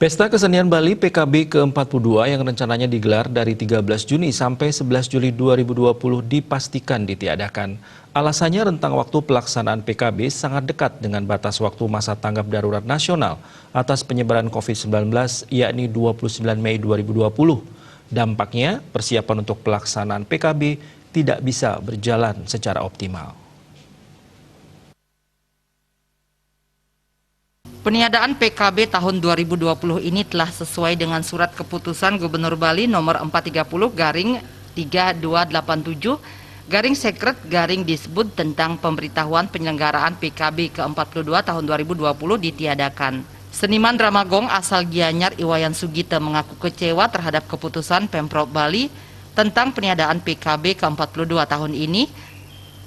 Pesta Kesenian Bali PKB ke-42 yang rencananya digelar dari 13 Juni sampai 11 Juli 2020 dipastikan ditiadakan. Alasannya rentang waktu pelaksanaan PKB sangat dekat dengan batas waktu masa tanggap darurat nasional atas penyebaran COVID-19 yakni 29 Mei 2020. Dampaknya persiapan untuk pelaksanaan PKB tidak bisa berjalan secara optimal. Peniadaan PKB tahun 2020 ini telah sesuai dengan surat keputusan Gubernur Bali nomor 430/3287 disebut tentang pemberitahuan penyelenggaraan PKB ke-42 tahun 2020 ditiadakan. Seniman drama gong asal Gianyar Iwayan Sugita mengaku kecewa terhadap keputusan Pemprov Bali tentang peniadaan PKB ke-42 tahun ini.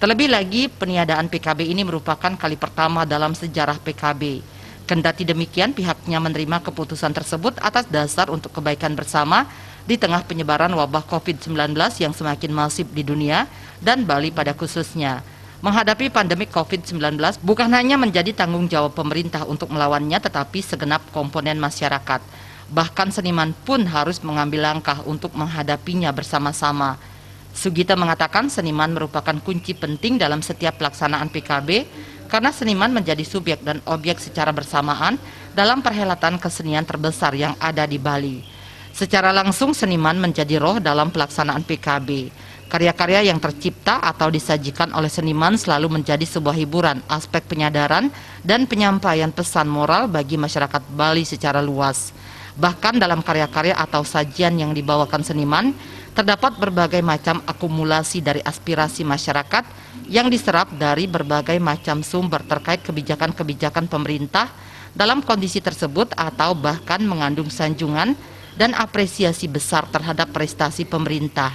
Terlebih lagi peniadaan PKB ini merupakan kali pertama dalam sejarah PKB. Kendati demikian, pihaknya menerima keputusan tersebut atas dasar untuk kebaikan bersama di tengah penyebaran wabah COVID-19 yang semakin masif di dunia dan Bali pada khususnya. Menghadapi pandemi COVID-19 bukan hanya menjadi tanggung jawab pemerintah untuk melawannya, tetapi segenap komponen masyarakat. Bahkan seniman pun harus mengambil langkah untuk menghadapinya bersama-sama. Sugita mengatakan seniman merupakan kunci penting dalam setiap pelaksanaan PKB karena seniman menjadi subjek dan objek secara bersamaan dalam perhelatan kesenian terbesar yang ada di Bali. Secara langsung seniman menjadi roh dalam pelaksanaan PKB. Karya-karya yang tercipta atau disajikan oleh seniman selalu menjadi sebuah hiburan, aspek penyadaran dan penyampaian pesan moral bagi masyarakat Bali secara luas. Bahkan dalam karya-karya atau sajian yang dibawakan seniman, terdapat berbagai macam akumulasi dari aspirasi masyarakat yang diserap dari berbagai macam sumber terkait kebijakan-kebijakan pemerintah dalam kondisi tersebut atau bahkan mengandung sanjungan dan apresiasi besar terhadap prestasi pemerintah.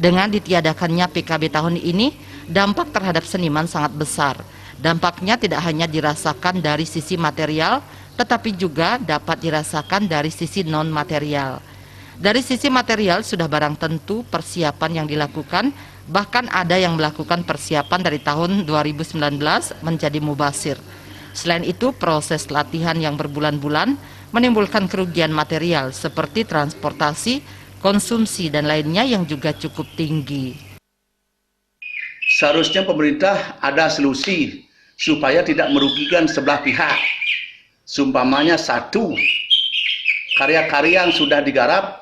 Dengan ditiadakannya PKB tahun ini, dampak terhadap seniman sangat besar. Dampaknya tidak hanya dirasakan dari sisi material, tetapi juga dapat dirasakan dari sisi non-material. Dari sisi material sudah barang tentu persiapan yang dilakukan, bahkan ada yang melakukan persiapan dari tahun 2019 menjadi mubasir. Selain itu, proses latihan yang berbulan-bulan menimbulkan kerugian material seperti transportasi, konsumsi, dan lainnya yang juga cukup tinggi. Seharusnya pemerintah ada solusi supaya tidak merugikan sebelah pihak. Seumpamanya satu, karya-karya yang sudah digarap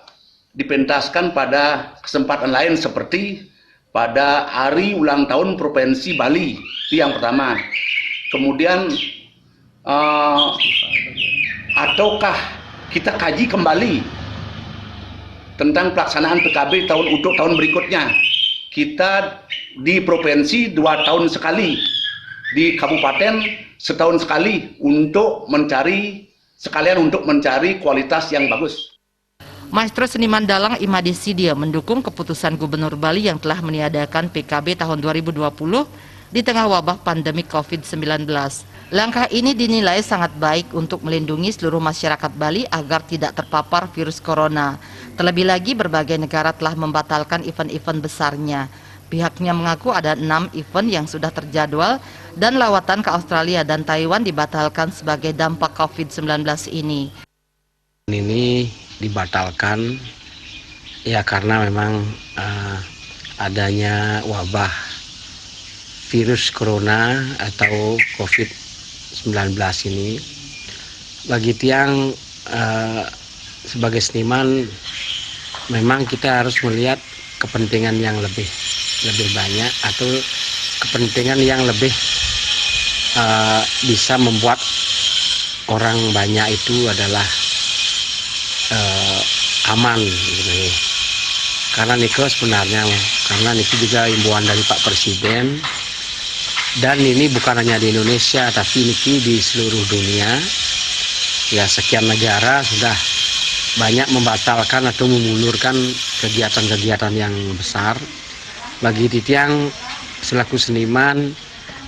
dipentaskan pada kesempatan lain seperti pada hari ulang tahun Provinsi Bali, itu yang pertama. Kemudian ataukah kita kaji kembali tentang pelaksanaan PKB untuk tahun berikutnya. Kita di provinsi 2 tahun sekali, di kabupaten setahun sekali untuk mencari kualitas yang bagus. Maestro seniman dalang Imade Sidia mendukung keputusan Gubernur Bali yang telah meniadakan PKB tahun 2020 di tengah wabah pandemi COVID-19. Langkah ini dinilai sangat baik untuk melindungi seluruh masyarakat Bali agar tidak terpapar virus corona. Terlebih lagi berbagai negara telah membatalkan event-event besarnya. Pihaknya mengaku ada 6 event yang sudah terjadwal dan lawatan ke Australia dan Taiwan dibatalkan sebagai dampak COVID-19 ini. Ini dibatalkan ya karena memang adanya wabah virus corona atau COVID-19 ini. Bagi tiang sebagai seniman memang kita harus melihat kepentingan yang lebih banyak atau kepentingan yang lebih bisa membuat orang banyak itu adalah aman gitu. Karena niko sebenarnya karena niko juga himbauan dari Pak Presiden, dan ini bukan hanya di Indonesia tapi niki di seluruh dunia ya, sekian negara sudah banyak membatalkan atau memundurkan kegiatan-kegiatan yang besar. Bagi tiang selaku seniman,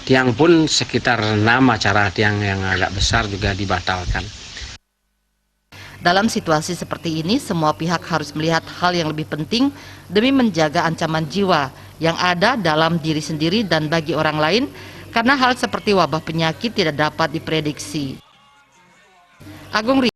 tiang pun sekitar 6 acara tiang yang agak besar juga dibatalkan. Dalam situasi seperti ini, semua pihak harus melihat hal yang lebih penting demi menjaga ancaman jiwa yang ada dalam diri sendiri dan bagi orang lain, karena hal seperti wabah penyakit tidak dapat diprediksi. Agung